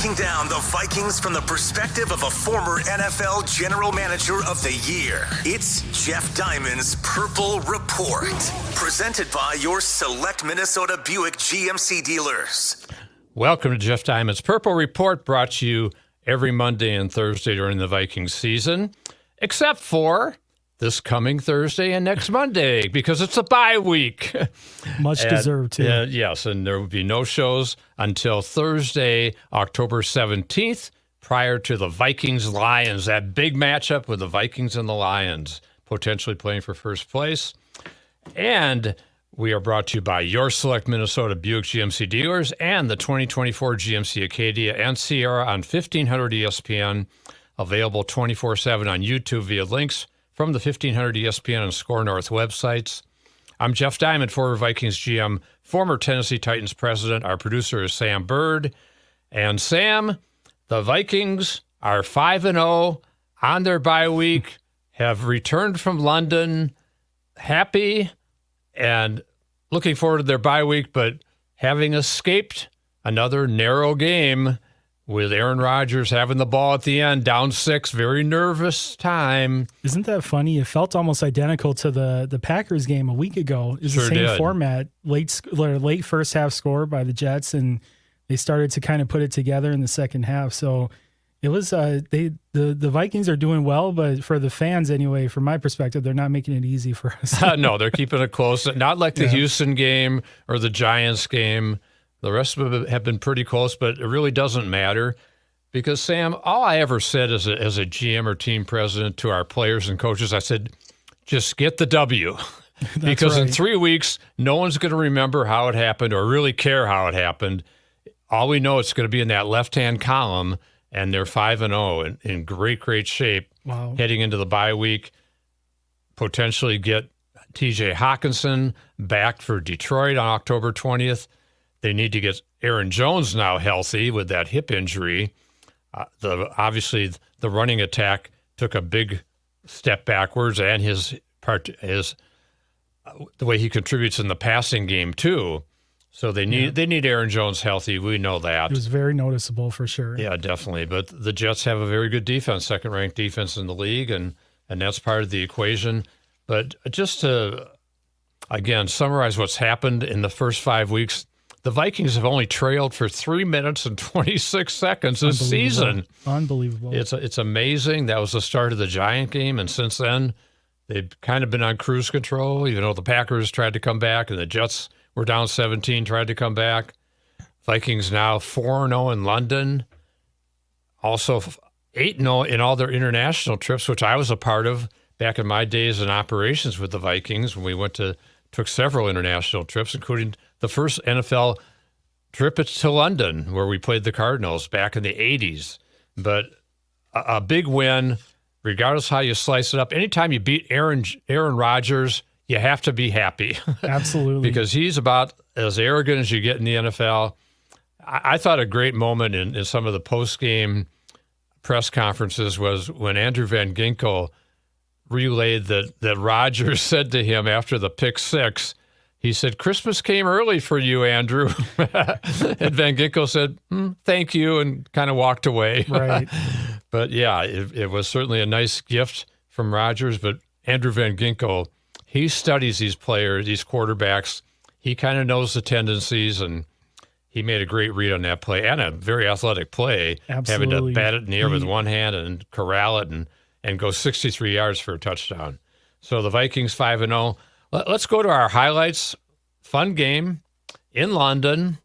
breaking down the Vikings from the perspective of a former NFL General Manager of the Year. It's Jeff Diamond's Purple Report, presented by your select Minnesota Buick GMC dealers. Welcome to Jeff Diamond's Purple Report, brought to you every Monday and Thursday during the Vikings season, except for this coming Thursday and next Monday, because it's a bye week. Much deserved, too. Yes, and there will be no shows until Thursday, October 17th, prior to the Vikings-Lions, that big matchup with the Vikings and the Lions, potentially playing for first place. And we are brought to you by your select Minnesota Buick GMC dealers and the 2024 GMC Acadia and Sierra on 1500 ESPN, available 24/7 on YouTube via links from the 1500 ESPN and Score North websites. I'm Jeff Diamond, former Vikings GM, former Tennessee Titans president. Our producer is Sam Bird. And Sam, the Vikings are 5-0 on their bye week, have returned from London, happy and looking forward to their bye week, but having escaped another narrow game with Aaron Rodgers having the ball at the end, down 6, very nervous time. Isn't that funny? It felt almost identical to the Packers game a week ago. It's Sure the same did. Format, late first half score by the Jets, and they started to kind of put it together in the second half. So it was the Vikings are doing well, but for the fans anyway, from my perspective, they're not making it easy for us. No, they're keeping it close. Not like the Houston game or the Giants game. The rest of them have been pretty close, but it really doesn't matter because, Sam, all I ever said as a GM or team president to our players and coaches, I said, just get the W. Because in 3 weeks, no one's going to remember how it happened or really care how it happened. All we know it's going to be in that left-hand column, and they're 5-0 in great shape. Wow. Heading into the bye week, potentially get TJ Hawkinson back for Detroit on October 20th. They need to get Aaron Jones now healthy with that hip injury. Obviously, the running attack took a big step backwards, and the way he contributes in the passing game too. So they need Aaron Jones healthy. We know that. It was very noticeable for sure. Yeah, definitely. But the Jets have a very good defense, second-ranked defense in the league, and that's part of the equation. But just to, again, summarize what's happened in the first 5 weeks, the Vikings have only trailed for 3 minutes and 26 seconds this season. Unbelievable. It's amazing. That was the start of the Giant game, and since then, they've kind of been on cruise control, even though the Packers tried to come back and the Jets were down 17, tried to come back. Vikings now 4-0 in London. Also 8-0 in all their international trips, which I was a part of back in my days in operations with the Vikings when we took several international trips, including the first NFL trip to London, where we played the Cardinals back in the 80s. But a big win, regardless how you slice it up. Anytime you beat Aaron Rodgers, you have to be happy. Absolutely. Because he's about as arrogant as you get in the NFL. I thought a great moment in some of the post-game press conferences was when Andrew Van Ginkel relayed that Rodgers said to him after the pick 6, he said, "Christmas came early for you, Andrew." And Van Ginkel said, "Thank you," and kind of walked away. Right. But yeah, it was certainly a nice gift from Rodgers. But Andrew Van Ginkel, he studies these players, these quarterbacks. He kind of knows the tendencies, and he made a great read on that play and a very athletic play. Absolutely. Having to bat it in the air with one hand and corral it and go 63 yards for a touchdown. So the Vikings 5-0. Let's go to our highlights. Fun game in London.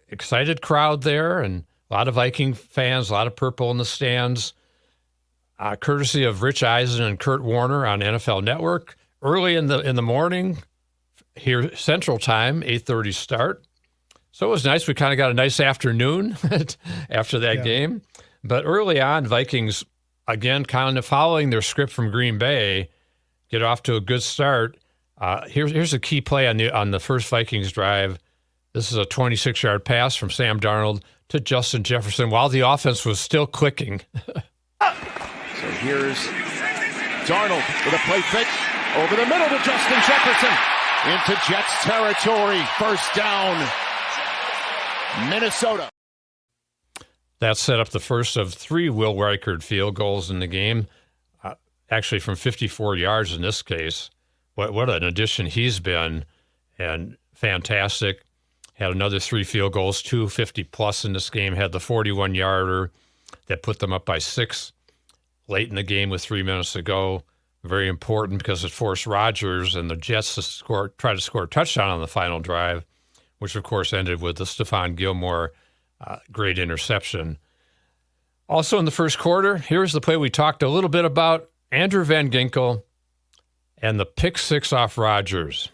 Excited crowd there, and a lot of Viking fans, a lot of purple in the stands. Courtesy of Rich Eisen and Kurt Warner on NFL Network. Early in the morning, here Central Time, 8:30 start. So it was nice. We kind of got a nice afternoon after that game. But early on, Vikings, again, kind of following their script from Green Bay, get off to a good start. Here's a key play on the first Vikings drive. This is a 26-yard pass from Sam Darnold to Justin Jefferson while the offense was still clicking. So here's Darnold with a play fake over the middle to Justin Jefferson into Jets territory. First down, Minnesota. That set up the first of 3 Will Reichard field goals in the game, actually from 54 yards in this case. What an addition he's been, and fantastic. Had another 3 field goals, 250-plus in this game. Had the 41-yarder that put them up by 6 late in the game with 3 minutes to go. Very important because it forced Rodgers and the Jets to try to score a touchdown on the final drive, which, of course, ended with the Stephon Gilmore great interception. Also in the first quarter, here's the play we talked a little bit about. Andrew Van Ginkel and the pick 6 off Rodgers.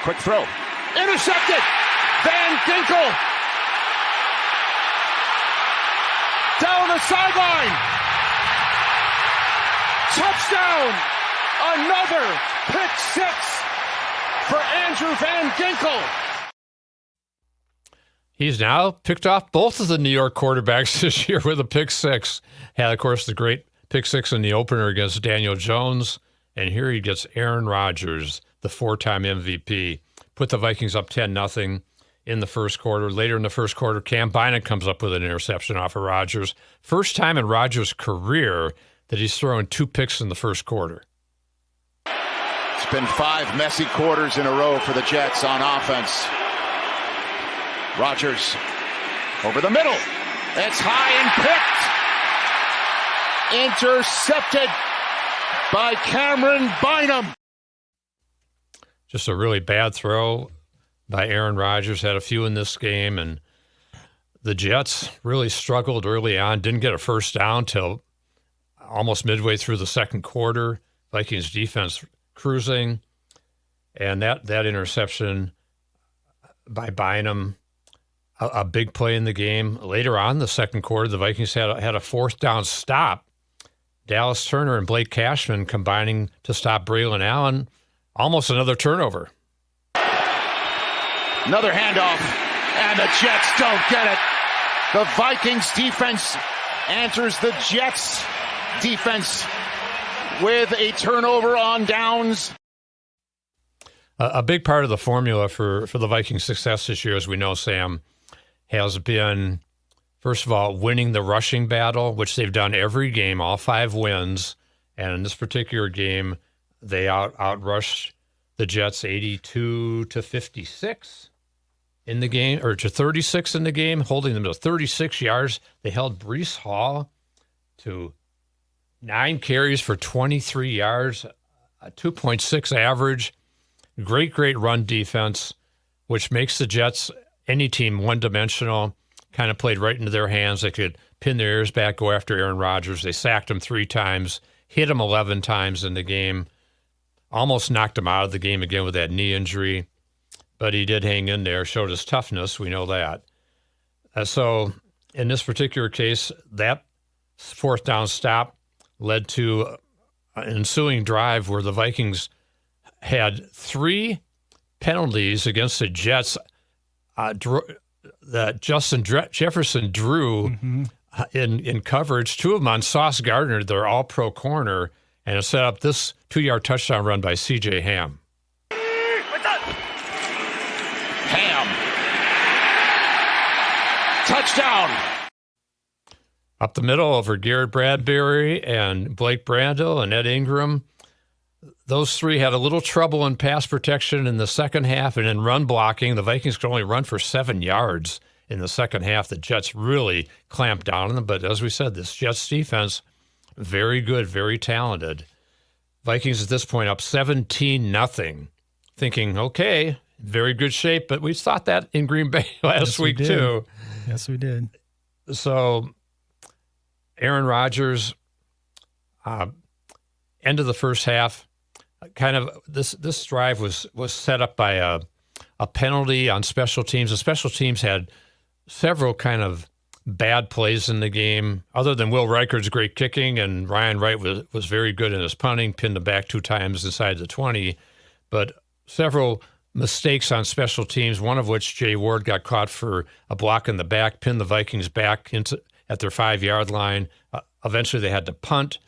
Quick throw. Intercepted! Van Ginkel! Down the sideline! Touchdown! Another pick 6 for Andrew Van Ginkel! He's now picked off both of the New York quarterbacks this year with a pick 6. Had, of course, the great pick 6 in the opener against Daniel Jones. And here he gets Aaron Rodgers, the 4-time MVP. Put the Vikings up 10-0 in the first quarter. Later in the first quarter, Cam Bynum comes up with an interception off of Rodgers. First time in Rodgers' career that he's thrown 2 picks in the first quarter. It's been 5 messy quarters in a row for the Jets on offense. Rodgers over the middle. It's high and picked. Intercepted by Cameron Bynum. Just a really bad throw by Aaron Rodgers. Had a few in this game, and the Jets really struggled early on. Didn't get a first down till almost midway through the second quarter. Vikings defense cruising, and that interception by Bynum, a big play in the game. Later on, the second quarter, the Vikings had a 4th down stop. Dallas Turner and Blake Cashman combining to stop Braylon Allen. Almost another turnover. Another handoff, and the Jets don't get it. The Vikings defense answers the Jets defense with a turnover on downs. A big part of the formula for the Vikings' success this year, as we know, Sam, has been, first of all, winning the rushing battle, which they've done every game, all 5 wins. And in this particular game, they outrushed the Jets 82-56 in the game, or to 36 in the game, holding them to 36 yards. They held Breece Hall to 9 carries for 23 yards, a 2.6 average. Great run defense, which makes the Jets, any team, one-dimensional, kind of played right into their hands. They could pin their ears back, go after Aaron Rodgers. They sacked him 3 times, hit him 11 times in the game, almost knocked him out of the game again with that knee injury. But he did hang in there, showed his toughness. We know that. So in this particular case, that 4th down stop led to an ensuing drive where the Vikings had 3 penalties against the Jets that Justin Jefferson drew in coverage. 2 of them on Sauce Gardner, their all-pro corner, and it set up this 2-yard touchdown run by C.J. Ham. Ham. Touchdown. Up the middle over Garrett Bradbury and Blake Brandel and Ed Ingram. Those 3 had a little trouble in pass protection in the second half, and in run blocking, the Vikings could only run for 7 yards in the second half. The Jets really clamped down on them, but as we said, this Jets defense, very good, very talented. Vikings at this point up 17-0, thinking, okay, very good shape, but we thought that in Green Bay last week too. Yes, we did. So Aaron Rodgers, end of the first half, kind of this drive was set up by a penalty on special teams. The special teams had several kind of bad plays in the game, other than Will Reichard's great kicking, and Ryan Wright was very good in his punting, pinned him back 2 times inside the 20, but several mistakes on special teams, one of which Jay Ward got caught for a block in the back, pinned the Vikings back at their 5-yard line. Eventually they had to punt.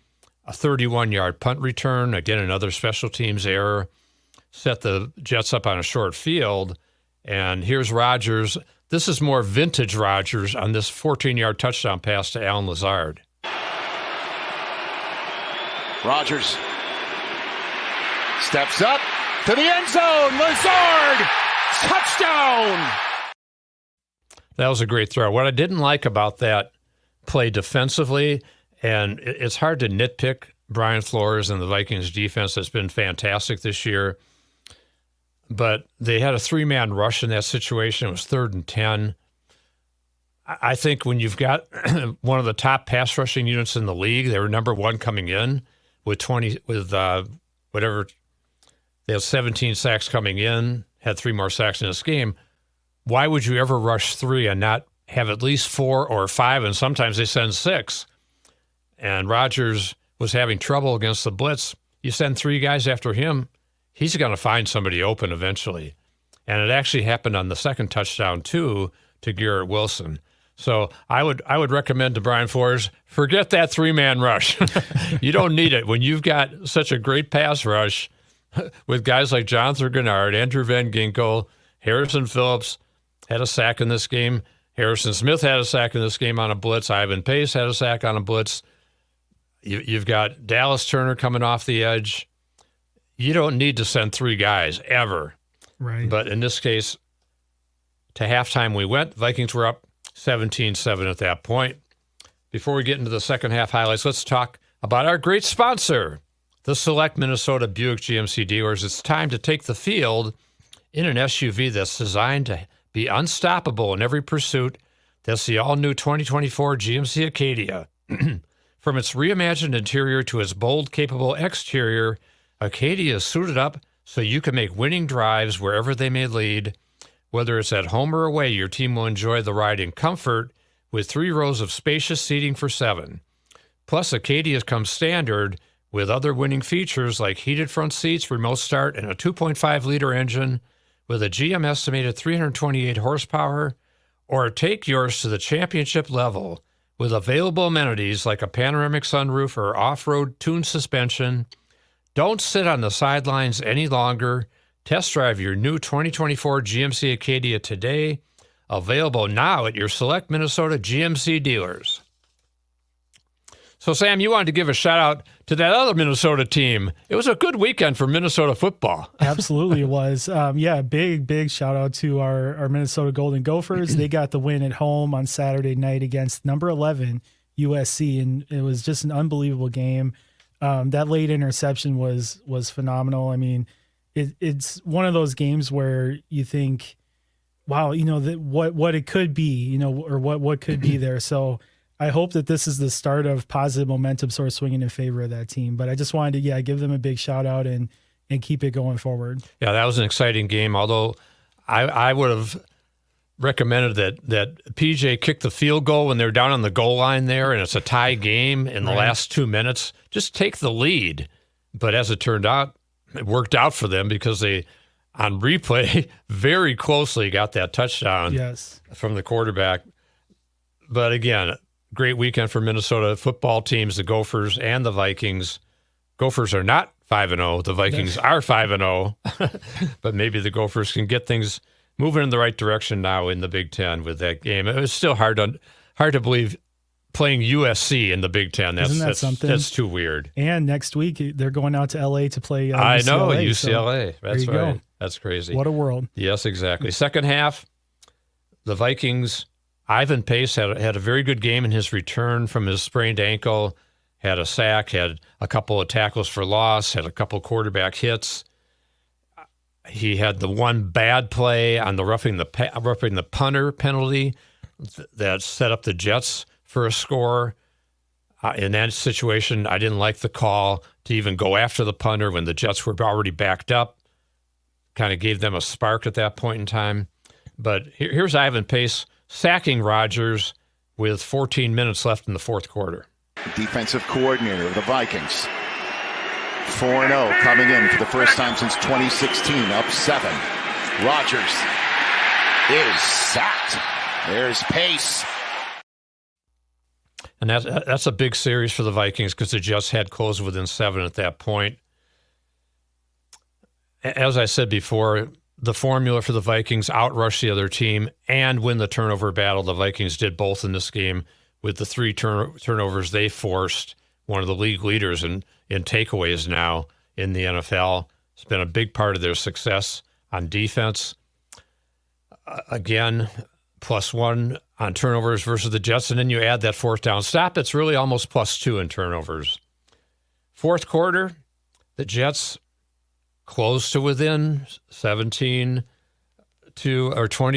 A 31-yard punt return, again, another special teams error, set the Jets up on a short field. And here's Rodgers. This is more vintage Rodgers on this 14-yard touchdown pass to Allen Lazard. Rodgers steps up to the end zone. Lazard, touchdown! That was a great throw. What I didn't like about that play defensively, and it's hard to nitpick Brian Flores and the Vikings defense that's been fantastic this year, but they had a 3-man rush in that situation. It was 3rd and 10. I think when you've got one of the top pass rushing units in the league, they were number 1 coming in with whatever. They had 17 sacks coming in, had 3 more sacks in this game. Why would you ever rush 3 and not have at least 4 or 5, and sometimes they send 6? And Rodgers was having trouble against the blitz. You send 3 guys after him, he's going to find somebody open eventually. And it actually happened on the second touchdown, too, to Garrett Wilson. So I would recommend to Brian Flores, forget that 3-man rush. You don't need it. When you've got such a great pass rush with guys like Jonathan Gennard, Andrew Van Ginkel, Harrison Phillips had a sack in this game. Harrison Smith had a sack in this game on a blitz. Ivan Pace had a sack on a blitz. You've got Dallas Turner coming off the edge. You don't need to send 3 guys ever. Right. But in this case, to halftime we went. Vikings were up 17-7 at that point. Before we get into the second half highlights, let's talk about our great sponsor, the Select Minnesota Buick GMC dealers. It's time to take the field in an SUV that's designed to be unstoppable in every pursuit. That's the all-new 2024 GMC Acadia. From its reimagined interior to its bold, capable exterior, Acadia is suited up so you can make winning drives wherever they may lead. Whether it's at home or away, your team will enjoy the ride in comfort with 3 rows of spacious seating for 7. Plus, Acadia comes standard with other winning features like heated front seats, remote start, and a 2.5-liter engine with a GM estimated 328 horsepower. Or take yours to the championship level with available amenities like a panoramic sunroof or off-road tuned suspension. Don't sit on the sidelines any longer. Test drive your new 2024 GMC Acadia today. Available now at your Select Minnesota GMC dealers. So, Sam, you wanted to give a shout-out to that other Minnesota team. It was a good weekend for Minnesota football. Absolutely, it was. Big shout-out to our Minnesota Golden Gophers. They got the win at home on Saturday night against number 11 USC, and it was just an unbelievable game. That late interception was phenomenal. I mean, it's one of those games where you think, wow, what it could be, or what could be there. So I hope that this is the start of positive momentum sort of swinging in favor of that team. But I just wanted to, give them a big shout out and keep it going forward. Yeah, that was an exciting game, although I would have recommended that PJ kick the field goal when they're down on the goal line there and it's a tie game in the last 2 minutes. Just take the lead. But as it turned out, it worked out for them because they, on replay, very closely got that touchdown from the quarterback. But again, great weekend for Minnesota football teams, the Gophers and the Vikings. Gophers are not 5-0. The Vikings are 5-0. But maybe the Gophers can get things moving in the right direction now in the Big Ten with that game. It was still hard to believe playing USC in the Big Ten. Isn't that something? That's too weird. And next week, they're going out to L.A. to play UCLA. I know, UCLA. So that's right. Go. That's crazy. What a world. Yes, exactly. Second half, the Vikings, Ivan Pace had a very good game in his return from his sprained ankle, had a sack, had a couple of tackles for loss, had a couple of quarterback hits. He had the one bad play on the roughing the punter penalty that set up the Jets for a score. In that situation, I didn't like the call to even go after the punter when the Jets were already backed up. Kind of gave them a spark at that point in time. But here's Ivan Pace sacking Rodgers with 14 minutes left in the fourth quarter. Defensive coordinator of the Vikings. 4-0 coming in for the first time since 2016, up 7. Rodgers is sacked. There's Pace. And that's a big series for the Vikings because the Jets had closed within 7 at that point. As I said before, the formula for the Vikings, outrush the other team, and win the turnover battle. The Vikings did both in this game with the 3 turnovers they forced, one of the league leaders in takeaways now in the NFL. It's been a big part of their success on defense. Again, +1 on turnovers versus the Jets, and then you add that 4th down stop, it's really almost +2 in turnovers. Fourth quarter, the Jets close to within 20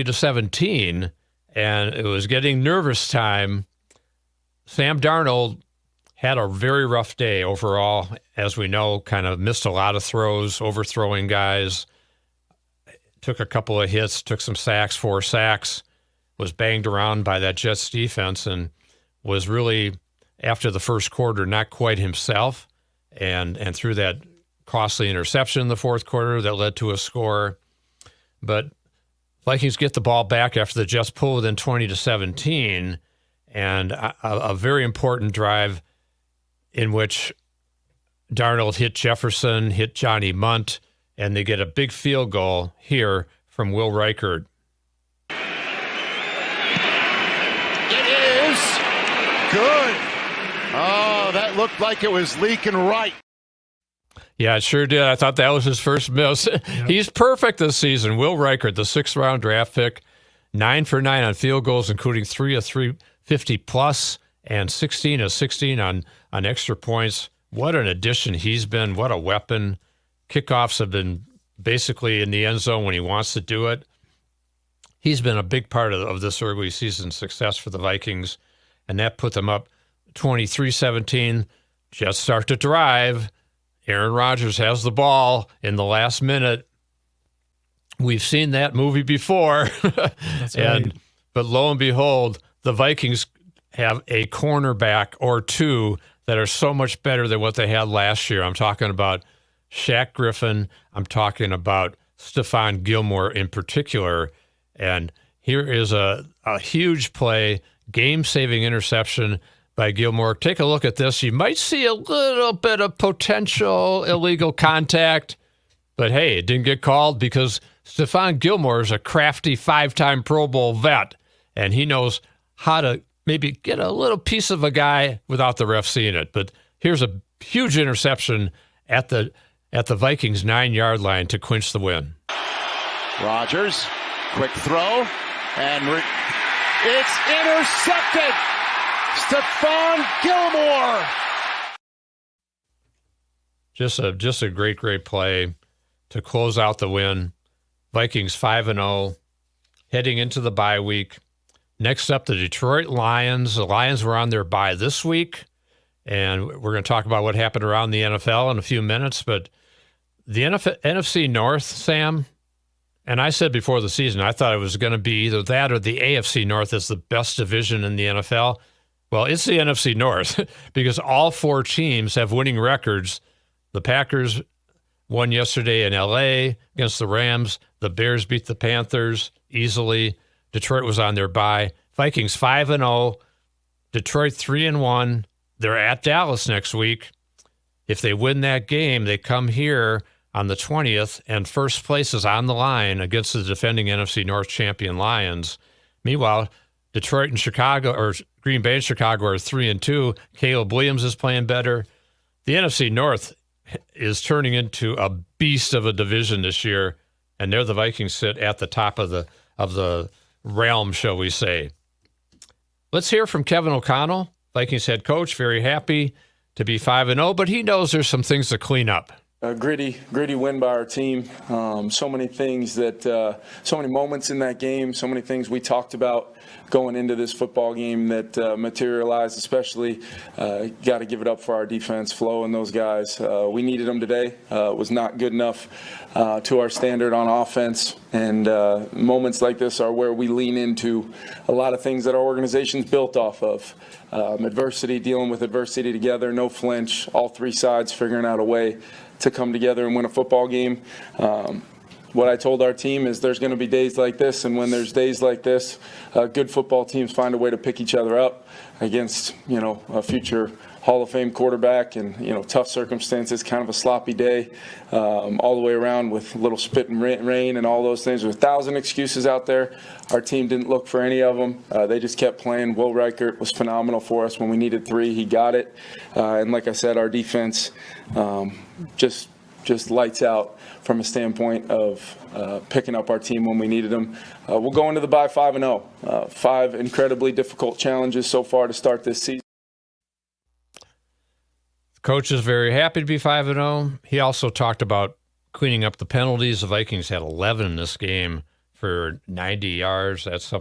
to 17, and it was getting nervous time. Sam Darnold had a very rough day overall, as we know, kind of missed a lot of throws, overthrowing guys, took a couple of hits, took some sacks, 4 sacks, was banged around by that Jets defense, and was really, after the first quarter, not quite himself, and threw that costly interception in the fourth quarter that led to a score. But Vikings get the ball back after the Jets pull within 20 to 17, and a very important drive in which Darnold hit Jefferson, hit Johnny Munt, and they get a big field goal here from Will Reichert. It is good. Oh, that looked like it was leaking right. Yeah, it sure did. I thought that was his first miss. Yep. He's perfect this season. Will Reichert, the 6th-round draft pick, 9 for 9 on field goals, including 3 of 350-plus, and 16 of 16 on extra points. What an addition he's been. What a weapon. Kickoffs have been basically in the end zone when he wants to do it. He's been a big part of this early season success for the Vikings, and that put them up 23-17. Jets start to drive. Aaron Rodgers has the ball in the last minute. We've seen that movie before. That's right. But lo and behold, the Vikings have a cornerback or two that are so much better than what they had last year. I'm talking about Shaq Griffin. I'm talking about Stephon Gilmore in particular. And here is a huge play, game-saving interception by Gilmore. Take a look at this. You might see a little bit of potential illegal contact, but hey, it didn't get called because Stephon Gilmore is a crafty 5-time Pro Bowl vet, and he knows how to maybe get a little piece of a guy without the ref seeing it. But here's a huge interception at the Vikings 9-yard line to clinch the win. Rodgers, quick throw, and it's intercepted. Stephon Gilmore. Just a great play to close out the win. Vikings 5-0, heading into the bye week. Next up, the Detroit Lions. The Lions were on their bye this week, and we're going to talk about what happened around the NFL in a few minutes. But the NFC North, Sam, and I said before the season, I thought it was going to be either that or the AFC North is the best division in the NFL. Well, it's the NFC North because all 4 teams have winning records. The Packers won yesterday in L.A. against the Rams. The Bears beat the Panthers easily. Detroit was on their bye. Vikings 5-0. Detroit 3-1. They're at Dallas next week. If they win that game, they come here on the 20th, and first place is on the line against the defending NFC North champion Lions. Meanwhile, Detroit and Chicago, or Green Bay and Chicago, are 3-2. Caleb Williams is playing better. The NFC North is turning into a beast of a division this year, and there the Vikings sit at the top of the realm, shall we say. Let's hear from Kevin O'Connell, Vikings head coach, very happy to be 5-0, but he knows there's some things to clean up. A gritty win by our team. So many things so many moments in that game, so many things we talked about going into this football game that materialized, especially got to give it up for our defense, Flo and those guys. We needed them today. It was not good enough to our standard on offense. And moments like this are where we lean into a lot of things that our organization's built off of. Adversity, dealing with adversity together, no flinch, all 3 sides figuring out a way to come together and win a football game. What I told our team is there's going to be days like this, and when there's days like this, good football teams find a way to pick each other up against, a future Hall of Fame quarterback, and tough circumstances, kind of a sloppy day all the way around with a little spit and rain and all those things. There's 1,000 excuses out there. Our team didn't look for any of them. They just kept playing. Will Reichert was phenomenal for us when we needed 3. He got it. And like I said, our defense just lights out from a standpoint of picking up our team when we needed them. We'll go into the bye 5-0. 5 incredibly difficult challenges so far to start this season. Coach is very happy to be 5-0. He also talked about cleaning up the penalties. The Vikings had 11 in this game for 90 yards. That's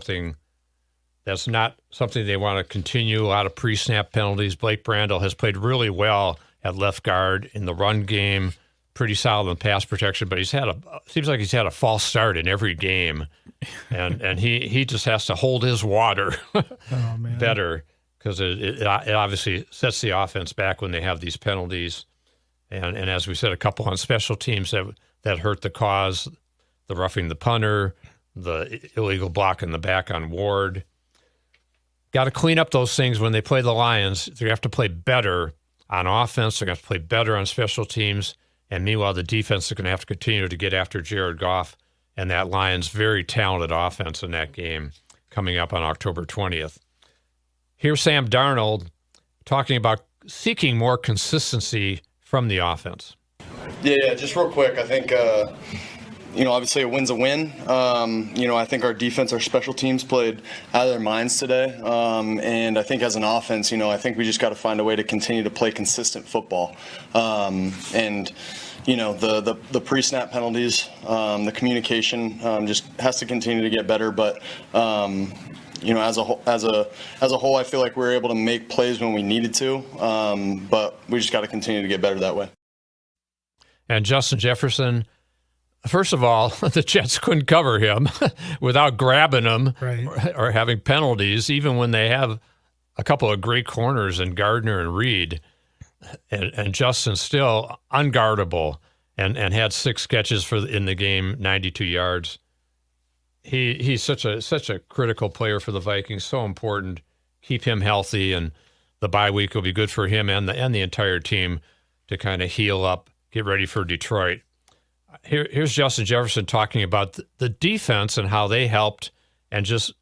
not something they want to continue. A lot of pre-snap penalties. Blake Brandel has played really well at left guard in the run game. Pretty solid in pass protection, but seems like he's had a false start in every game, and he just has to hold his water better, because it obviously sets the offense back when they have these penalties, and as we said, a couple on special teams that hurt the cause, the roughing the punter, the illegal block in the back on Ward. Got to clean up those things when they play the Lions. They have to play better on offense. They have to play better on special teams. And meanwhile, the defense is going to have to continue to get after Jared Goff and that Lions' very talented offense in that game coming up on October 20th. Here's Sam Darnold talking about seeking more consistency from the offense. Yeah, just real quick. I think, obviously a win's a win. I think our defense, our special teams played out of their minds today. And I think as an offense, I think we just got to find a way to continue to play consistent football. The pre-snap penalties, the communication just has to continue to get better. But as a whole, I feel like we were able to make plays when we needed to. But we just got to continue to get better that way. And Justin Jefferson, first of all, the Jets couldn't cover him without grabbing him or having penalties, even when they have a couple of great corners in Gardner and Reed. And Justin still unguardable and had 6 catches in the game, 92 yards. He's such a critical player for the Vikings, so important. Keep him healthy, and the bye week will be good for him and the entire team to kind of heal up, get ready for Detroit. Here's Justin Jefferson talking about the defense and how they helped, and just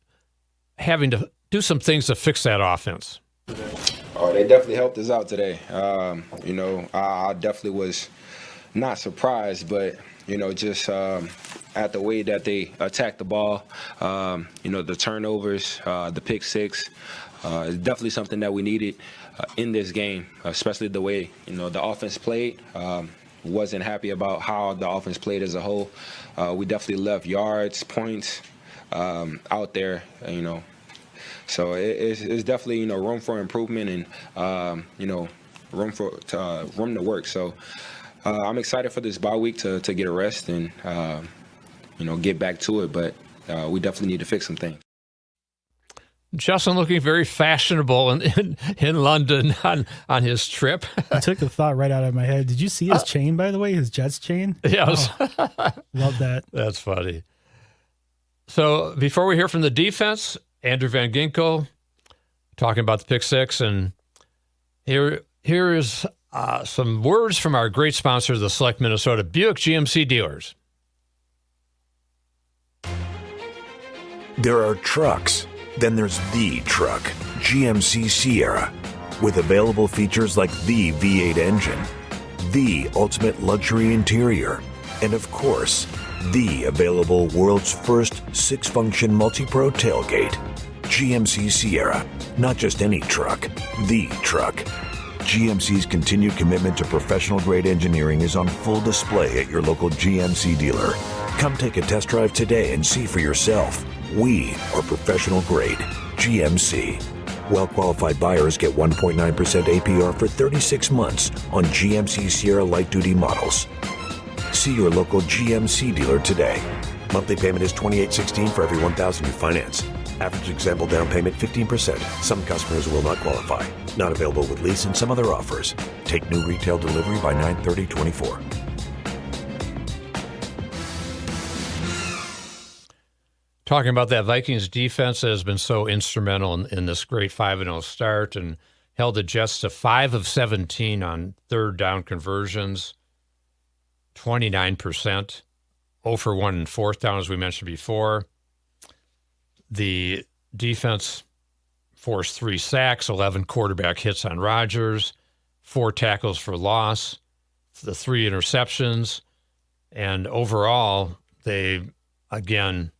having to do some things to fix that offense. Oh, they definitely helped us out today. I definitely was not surprised, but, just at the way that they attacked the ball, the turnovers, the pick six, is definitely something that we needed in this game, especially the way, the offense played. Wasn't happy about how the offense played as a whole. We definitely left yards, points out there, So it's definitely, room for improvement and, room to work. So I'm excited for this bye week to get a rest and, get back to it. But we definitely need to fix some things. Justin looking very fashionable in London on his trip. I took the thought right out of my head. Did you see his chain, by the way, his Jets chain? Yes. Oh, love that. That's funny. So before we hear from the defense, Andrew Van Ginkel talking about the pick six, and here is some words from our great sponsor, the Select Minnesota Buick GMC dealers. There are trucks. Then there's the truck, GMC Sierra, with available features like the V8 engine, the ultimate luxury interior, and of course, the available world's first 6-function multi-pro tailgate. GMC Sierra, not just any truck, the truck. GMC's continued commitment to professional-grade engineering is on full display at your local GMC dealer. Come take a test drive today and see for yourself. We are professional grade. GMC. Well-qualified buyers get 1.9% APR for 36 months on GMC Sierra light-duty models. See your local GMC dealer today. Monthly payment is $28.16 for every $1,000 you finance. Average example down payment 15%. Some customers will not qualify. Not available with lease and some other offers. Take new retail delivery by 9/30/24. Talking about that Vikings defense that has been so instrumental in this great 5-0 start and held the Jets to 5 of 17 on third down conversions, 29%, 0 for 1 in fourth down, as we mentioned before. The defense forced 3 sacks, 11 quarterback hits on Rodgers, 4 tackles for loss, the 3 interceptions, and overall, they, again,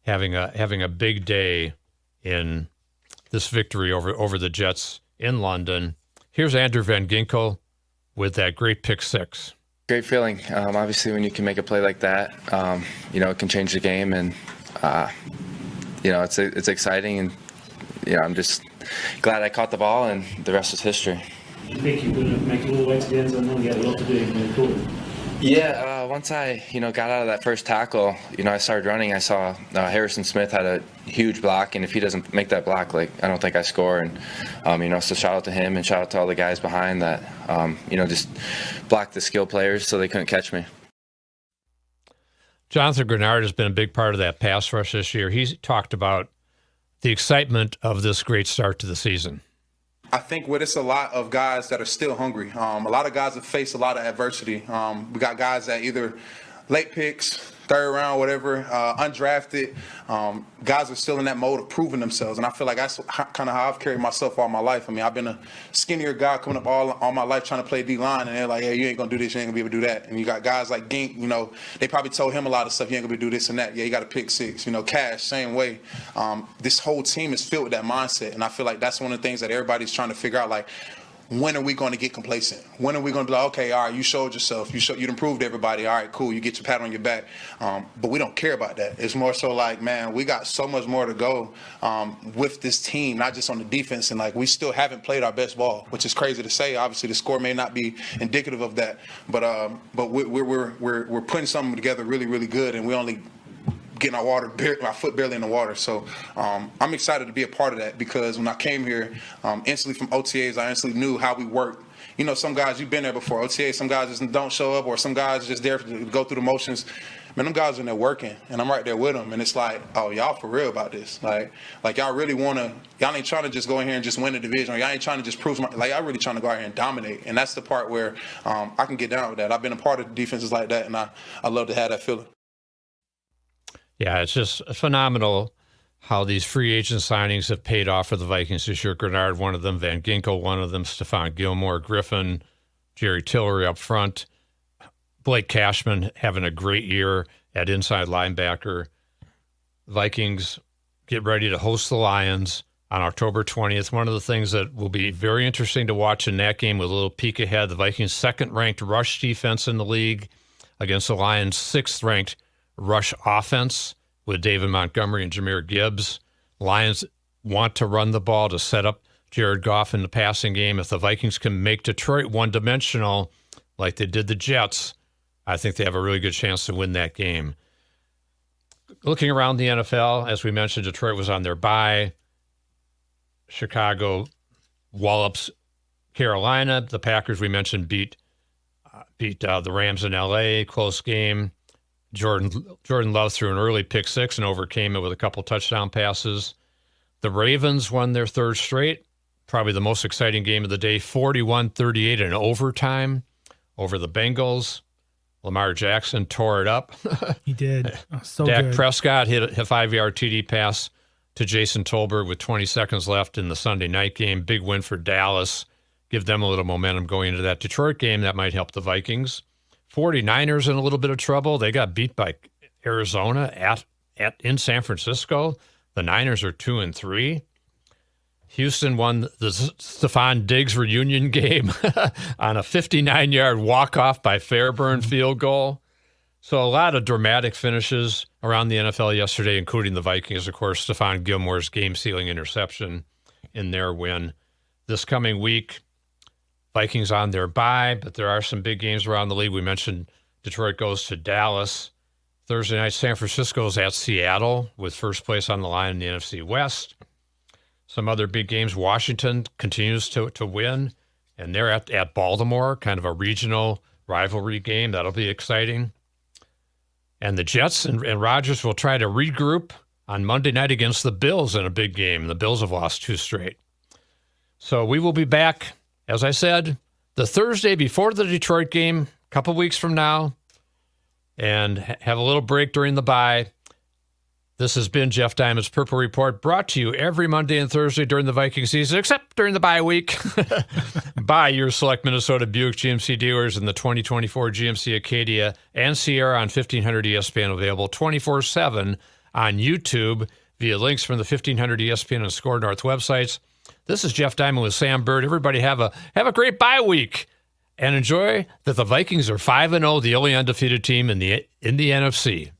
having a big day in this victory over the Jets in London. Here's Andrew Van Ginkel with that great pick six. Great feeling. Obviously, when you can make a play like that, it can change the game, and it's exciting. And I'm just glad I caught the ball, and the rest is history. You think you're going to make a little way to the end zone? You had a lot to do in the quarter. Yeah, once I, got out of that first tackle, I started running. I saw Harrison Smith had a huge block, and if he doesn't make that block, I don't think I score. And, so shout out to him and shout out to all the guys behind that, just blocked the skill players so they couldn't catch me. Jonathan Grenard has been a big part of that pass rush this year. He's talked about the excitement of this great start to the season. I think with it's a lot of guys that are still hungry. A lot of guys have faced a lot of adversity. We got guys that either late picks, third round, whatever, undrafted. Guys are still in that mode of proving themselves. And I feel like that's kind of how I've carried myself all my life. I mean, I've been a skinnier guy coming up all my life trying to play D-line. And they're like, hey, you ain't going to do this. You ain't going to be able to do that. And you got guys like Gink, they probably told him a lot of stuff. You ain't going to be able to do this and that. Yeah, you got to pick six. Cash, same way. This whole team is filled with that mindset. And I feel like that's one of the things that everybody's trying to figure out, when are we going to get complacent? When are we going to be like, okay, all right, you showed yourself. You improved everybody. All right, cool. You get your pat on your back. But we don't care about that. It's more so man, we got so much more to go with this team, not just on the defense. And we still haven't played our best ball, which is crazy to say. Obviously, the score may not be indicative of that. But we're putting something together really, really good, and we only getting our foot barely in the water. So I'm excited to be a part of that, because when I came here, instantly from OTAs, I instantly knew how we work. Some guys, you've been there before. OTAs, some guys just don't show up, or some guys are just there to go through the motions. Man, them guys are in there working, and I'm right there with them. And it's oh, y'all for real about this. Y'all really want to, y'all ain't trying to just go in here and just win the division, or y'all ain't trying to just prove, y'all really trying to go out here and dominate. And that's the part where I can get down with that. I've been a part of defenses like that, and I love to have that feeling. Yeah, it's just phenomenal how these free agent signings have paid off for the Vikings this year. Grenard, one of them, Van Ginkel, one of them, Stephon Gilmore, Griffin, Jerry Tillery up front, Blake Cashman having a great year at inside linebacker. Vikings get ready to host the Lions on October 20th. One of the things that will be very interesting to watch in that game, with a little peek ahead, the Vikings' second-ranked rush defense in the league against the Lions' sixth-ranked rush offense with David Montgomery and Jahmyr Gibbs. Lions want to run the ball to set up Jared Goff in the passing game. If the Vikings can make Detroit one-dimensional like they did the Jets, I think they have a really good chance to win that game. Looking around the NFL, as we mentioned, Detroit was on their bye. Chicago wallops Carolina. The Packers, we mentioned, beat the Rams in L.A., close game. Jordan Love threw an early pick six and overcame it with a couple touchdown passes. The Ravens won their third straight, probably the most exciting game of the day, 41-38 in overtime over the Bengals. Lamar Jackson tore it up. He did. Oh, so Dak good. Prescott hit a 5-yard TD pass to Jason Tolbert with 20 seconds left in the Sunday night game. Big win for Dallas. Give them a little momentum going into that Detroit game. That might help the Vikings. 49ers in a little bit of trouble. They got beat by Arizona in San Francisco. The Niners are 2-3. Houston won the Stephon Diggs reunion game on a 59-yard walk-off by Fairburn field goal. So a lot of dramatic finishes around the NFL yesterday, including the Vikings, of course, Stephon Gilmore's game-sealing interception in their win. This coming week, Vikings on their bye, but there are some big games around the league. We mentioned Detroit goes to Dallas. Thursday night, San Francisco's at Seattle with first place on the line in the NFC West. Some other big games. Washington continues to win, and they're at Baltimore, kind of a regional rivalry game. That'll be exciting. And the Jets and Rodgers will try to regroup on Monday night against the Bills in a big game. The Bills have lost 2 straight. So we will be back, as I said, the Thursday before the Detroit game, a couple weeks from now, and have a little break during the bye. This has been Jeff Diamond's Purple Report, brought to you every Monday and Thursday during the Viking season, except during the bye week, by your select Minnesota Buick GMC dealers in the 2024 GMC Acadia and Sierra on 1500 ESPN, available 24/7 on YouTube via links from the 1500 ESPN and Score North websites. This is Jeff Diamond with Sam Bird. Everybody have a great bye week and enjoy that the Vikings are 5-0, the only undefeated team in the NFC.